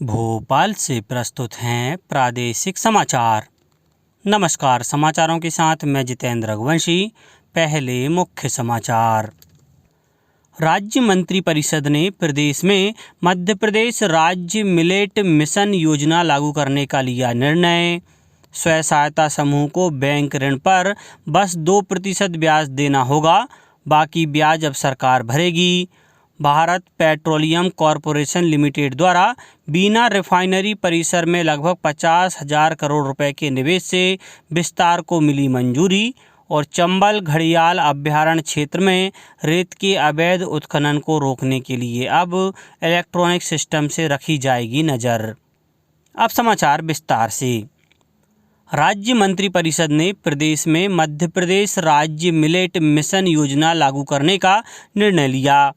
भोपाल से प्रस्तुत हैं प्रादेशिक समाचार। नमस्कार, समाचारों के साथ मैं जितेंद्र रघुवंशी। पहले मुख्य समाचार। राज्य मंत्रिपरिषद ने प्रदेश में मध्य प्रदेश राज्य मिलेट मिशन योजना लागू करने का लिया निर्णय। स्वयं सहायता समूह को बैंक ऋण पर बस 2% ब्याज देना होगा, बाकी ब्याज अब सरकार भरेगी। भारत पेट्रोलियम कॉरपोरेशन लिमिटेड द्वारा बीना रिफाइनरी परिसर में लगभग 50,000 करोड़ रुपए के निवेश से विस्तार को मिली मंजूरी। और चंबल घड़ियाल अभ्यारण्य क्षेत्र में रेत के अवैध उत्खनन को रोकने के लिए अब इलेक्ट्रॉनिक सिस्टम से रखी जाएगी नज़र। अब समाचार विस्तार से। राज्य मंत्रिपरिषद ने प्रदेश में मध्य प्रदेश राज्य मिलेट मिशन योजना लागू करने का निर्णय लिया।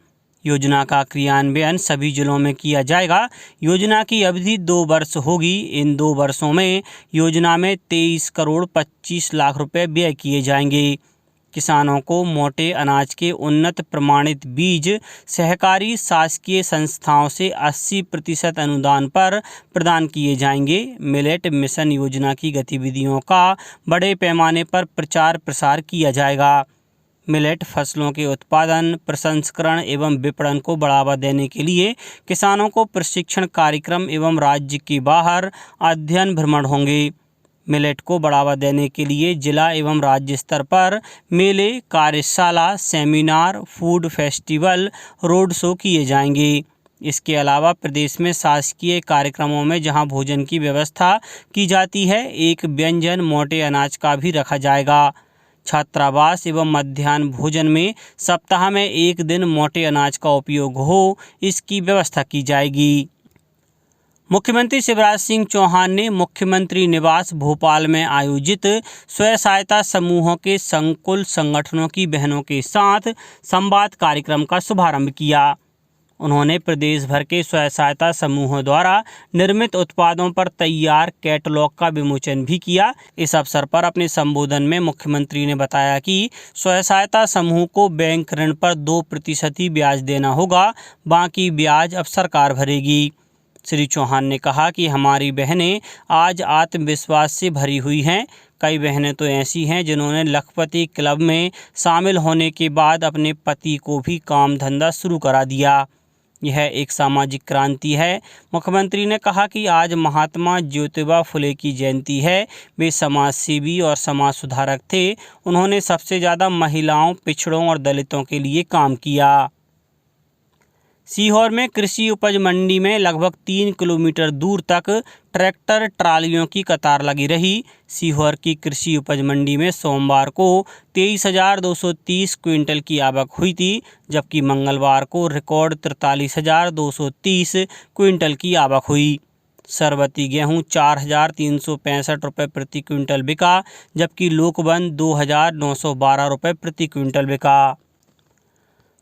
योजना का क्रियान्वयन सभी जिलों में किया जाएगा। योजना की अवधि 2 वर्ष होगी। इन 2 वर्षों में योजना में 23 करोड़ 25 लाख रुपए व्यय किए जाएंगे। किसानों को मोटे अनाज के उन्नत प्रमाणित बीज सहकारी शासकीय संस्थाओं से 80% अनुदान पर प्रदान किए जाएंगे। मिलेट मिशन योजना की गतिविधियों का बड़े पैमाने पर प्रचार प्रसार किया जाएगा। मिलेट फसलों के उत्पादन, प्रसंस्करण एवं विपणन को बढ़ावा देने के लिए किसानों को प्रशिक्षण कार्यक्रम एवं राज्य के बाहर अध्ययन भ्रमण होंगे। मिलेट को बढ़ावा देने के लिए जिला एवं राज्य स्तर पर मेले, कार्यशाला, seminar, food festival, road show किए जाएंगे। इसके अलावा प्रदेश में शासकीय कार्यक्रमों में जहां भोजन की व्यवस्था की जाती है, एक व्यंजन मोटे अनाज का भी रखा जाएगा। छात्रावास एवं मध्याह्न भोजन में सप्ताह में 1 दिन मोटे अनाज का उपयोग हो, इसकी व्यवस्था की जाएगी। मुख्यमंत्री शिवराज सिंह चौहान ने मुख्यमंत्री निवास भोपाल में आयोजित स्वयं सहायता समूहों के संकुल संगठनों की बहनों के साथ संवाद कार्यक्रम का शुभारंभ किया। उन्होंने प्रदेश भर के स्वयं सहायता समूहों द्वारा निर्मित उत्पादों पर तैयार कैटलॉग का विमोचन भी किया। इस अवसर पर अपने संबोधन में मुख्यमंत्री ने बताया कि स्वयं सहायता समूह को बैंक ऋण पर 2% ही ब्याज देना होगा, बाकी ब्याज अब सरकार भरेगी। श्री चौहान ने कहा कि हमारी बहनें आज आत्मविश्वास से भरी हुई हैं। कई बहनें तो ऐसी हैं जिन्होंने लखपति क्लब में शामिल होने के बाद अपने पति को भी काम धंधा शुरू करा दिया। यह एक सामाजिक क्रांति है। मुख्यमंत्री ने कहा कि आज महात्मा ज्योतिबा फुले की जयंती है। वे समाज सेवी और समाज सुधारक थे। उन्होंने सबसे ज़्यादा महिलाओं, पिछड़ों और दलितों के लिए काम किया। सीहोर में कृषि उपज मंडी में लगभग 3 किलोमीटर दूर तक ट्रैक्टर ट्रालियों की कतार लगी रही। सीहोर की कृषि उपज मंडी में सोमवार को 23,230 क्विंटल की आवक हुई थी, जबकि मंगलवार को रिकॉर्ड 43,230 क्विंटल की आवक हुई। सरबती गेहूं 4,365 रुपये प्रति क्विंटल बिका, जबकि लोकबंद 2,912 रुपये प्रति क्विंटल बिका।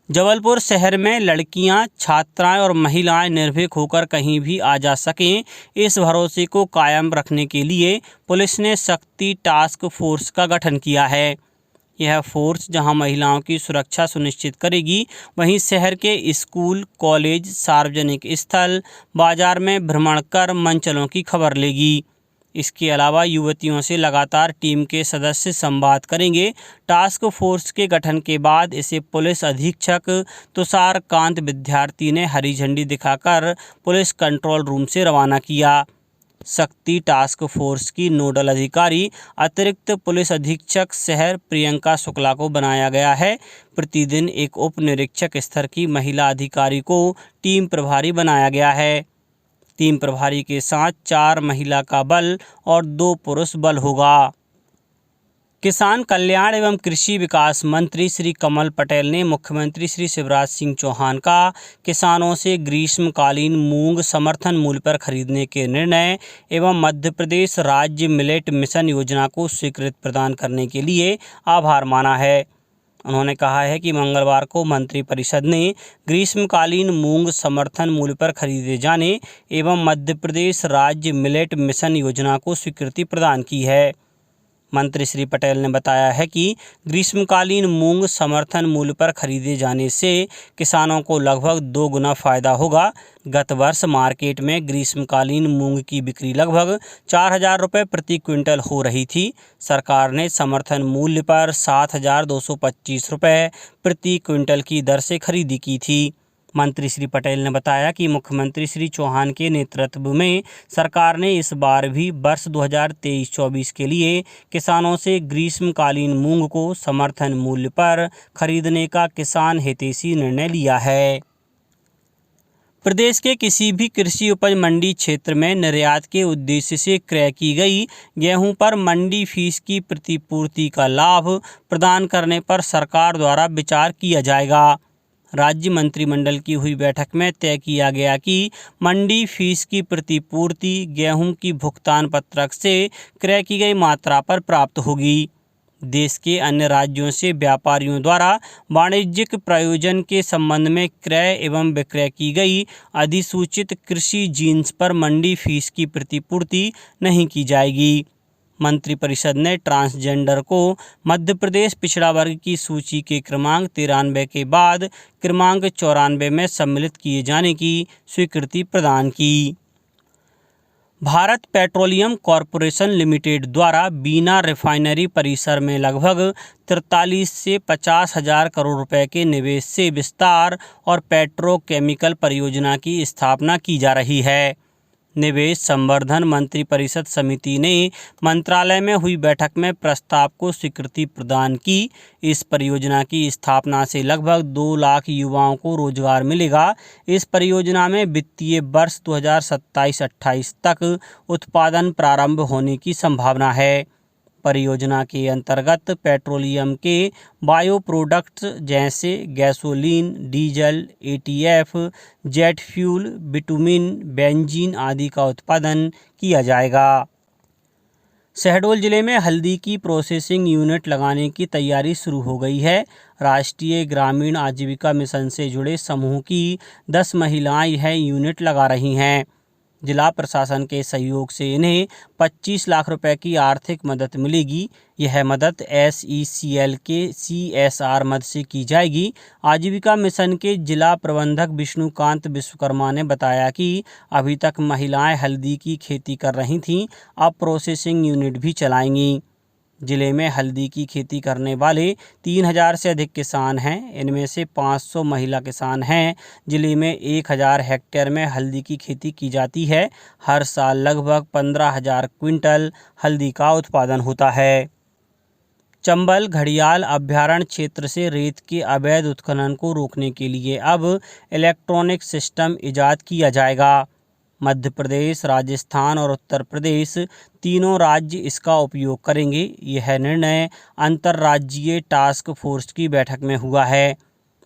जबलपुर शहर में लड़कियां, छात्राएं और महिलाएं निर्भीक होकर कहीं भी आ जा सकें, इस भरोसे को कायम रखने के लिए पुलिस ने शक्ति टास्क फोर्स का गठन किया है। यह फोर्स जहां महिलाओं की सुरक्षा सुनिश्चित करेगी, वहीं शहर के स्कूल, कॉलेज, सार्वजनिक स्थल, बाजार में भ्रमण कर मनचलों की खबर लेगी। इसके अलावा युवतियों से लगातार टीम के सदस्य संवाद करेंगे। टास्क फोर्स के गठन के बाद इसे पुलिस अधीक्षक तुषार कांत विद्यार्थी ने हरी झंडी दिखाकर पुलिस कंट्रोल रूम से रवाना किया। शक्ति टास्क फोर्स की नोडल अधिकारी अतिरिक्त पुलिस अधीक्षक शहर प्रियंका शुक्ला को बनाया गया है। प्रतिदिन एक उप निरीक्षक स्तर की महिला अधिकारी को टीम प्रभारी बनाया गया है। टीम प्रभारी के साथ 4 महिला का बल और 2 पुरुष बल होगा। किसान कल्याण एवं कृषि विकास मंत्री श्री कमल पटेल ने मुख्यमंत्री श्री शिवराज सिंह चौहान का किसानों से ग्रीष्मकालीन मूंग समर्थन मूल्य पर खरीदने के निर्णय एवं मध्य प्रदेश राज्य मिलेट मिशन योजना को स्वीकृति प्रदान करने के लिए आभार माना है। उन्होंने कहा है कि मंगलवार को मंत्रिपरिषद ने ग्रीष्मकालीन मूंग समर्थन मूल्य पर खरीदे जाने एवं मध्य प्रदेश राज्य मिलेट मिशन योजना को स्वीकृति प्रदान की है। मंत्री श्री पटेल ने बताया है कि ग्रीष्मकालीन मूंग समर्थन मूल्य पर खरीदे जाने से किसानों को लगभग 2 गुना फायदा होगा। गत वर्ष मार्केट में ग्रीष्मकालीन मूंग की बिक्री लगभग 4,000 रुपये प्रति क्विंटल हो रही थी। सरकार ने समर्थन मूल्य पर 7,225 रुपये प्रति क्विंटल की दर से खरीदी की थी। मंत्री श्री पटेल ने बताया कि मुख्यमंत्री श्री चौहान के नेतृत्व में सरकार ने इस बार भी वर्ष 2023-24 के लिए किसानों से ग्रीष्मकालीन मूंग को समर्थन मूल्य पर खरीदने का किसान हितैषी निर्णय लिया है। प्रदेश के किसी भी कृषि उपज मंडी क्षेत्र में निर्यात के उद्देश्य से क्रय की गई गेहूं पर मंडी फीस की प्रतिपूर्ति का लाभ प्रदान करने पर सरकार द्वारा विचार किया जाएगा। राज्य मंत्रिमंडल की हुई बैठक में तय किया गया कि मंडी फीस की प्रतिपूर्ति गेहूं की भुगतान पत्रक से क्रय की गई मात्रा पर प्राप्त होगी। देश के अन्य राज्यों से व्यापारियों द्वारा वाणिज्यिक प्रयोजन के संबंध में क्रय एवं विक्रय की गई अधिसूचित कृषि जींस पर मंडी फीस की प्रतिपूर्ति नहीं की जाएगी। मंत्रिपरिषद ने ट्रांसजेंडर को मध्य प्रदेश पिछड़ा वर्ग की सूची के क्रमांक 93 के बाद क्रमांक 94 में सम्मिलित किए जाने की स्वीकृति प्रदान की। भारत पेट्रोलियम कॉरपोरेशन लिमिटेड द्वारा बीना रिफाइनरी परिसर में लगभग 43 से 50 हजार करोड़ रुपए के निवेश से विस्तार और पेट्रोकेमिकल परियोजना की स्थापना की जा रही है। निवेश संवर्धन मंत्रिपरिषद समिति ने मंत्रालय में हुई बैठक में प्रस्ताव को स्वीकृति प्रदान की। इस परियोजना की स्थापना से लगभग 2 लाख युवाओं को रोजगार मिलेगा। इस परियोजना में वित्तीय वर्ष 2027-28 तक उत्पादन प्रारंभ होने की संभावना है। परियोजना के अंतर्गत पेट्रोलियम के बायो प्रोडक्ट्स जैसे gasoline, diesel, ETF, jet fuel, bitumen, benzene आदि का उत्पादन किया जाएगा। शहडोल जिले में हल्दी की प्रोसेसिंग यूनिट लगाने की तैयारी शुरू हो गई है। राष्ट्रीय ग्रामीण आजीविका मिशन से जुड़े समूह की 10 महिलाएं यह यूनिट लगा रही हैं। जिला प्रशासन के सहयोग से इन्हें 25 लाख रुपए की आर्थिक मदद मिलेगी। यह मदद SECL के CSR मद से की जाएगी। आजीविका मिशन के जिला प्रबंधक विष्णुकांत विश्वकर्मा ने बताया कि अभी तक महिलाएं हल्दी की खेती कर रही थीं, अब प्रोसेसिंग यूनिट भी चलाएंगी। जिले में हल्दी की खेती करने वाले 3,000 से अधिक किसान हैं। इनमें से 500 महिला किसान हैं। जिले में 1,000 हेक्टेयर में हल्दी की खेती की जाती है। हर साल लगभग 15,000 क्विंटल हल्दी का उत्पादन होता है। चंबल घड़ियाल अभयारण्य क्षेत्र से रेत के अवैध उत्खनन को रोकने के लिए अब इलेक्ट्रॉनिक सिस्टम ईजाद किया जाएगा। मध्य प्रदेश, राजस्थान और उत्तर प्रदेश तीनों राज्य इसका उपयोग करेंगे। यह निर्णय अंतर्राज्यीय टास्क फोर्स की बैठक में हुआ है।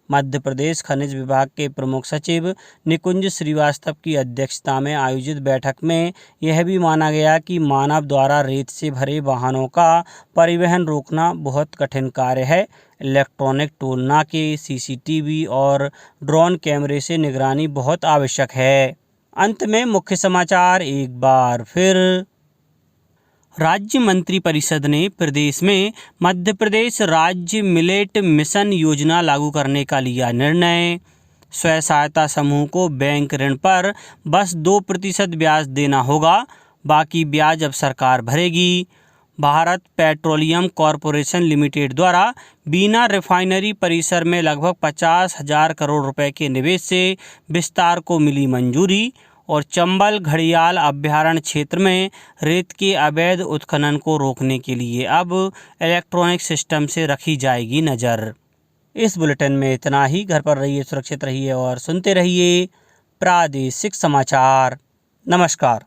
मध्य प्रदेश खनिज विभाग के प्रमुख सचिव निकुंज श्रीवास्तव की अध्यक्षता में आयोजित बैठक में यह भी माना गया कि मानव द्वारा रेत से भरे वाहनों का परिवहन रोकना बहुत कठिन कार्य है। इलेक्ट्रॉनिक टोल नाके, CCTV और ड्रोन कैमरे से निगरानी बहुत आवश्यक है। अंत में मुख्य समाचार एक बार फिर। राज्य मंत्रिपरिषद ने प्रदेश में मध्य प्रदेश राज्य मिलेट मिशन योजना लागू करने का लिया निर्णय। स्वयं सहायता समूह को बैंक ऋण पर बस 2% ब्याज देना होगा, बाकी ब्याज अब सरकार भरेगी। भारत पेट्रोलियम कॉरपोरेशन लिमिटेड द्वारा बीना रिफाइनरी परिसर में लगभग 50,000 करोड़ रुपए के निवेश से विस्तार को मिली मंजूरी। और चंबल घड़ियाल अभयारण्य क्षेत्र में रेत के अवैध उत्खनन को रोकने के लिए अब इलेक्ट्रॉनिक सिस्टम से रखी जाएगी नज़र। इस बुलेटिन में इतना ही। घर पर रहिए, सुरक्षित रहिए और सुनते रहिए प्रादेशिक समाचार। नमस्कार।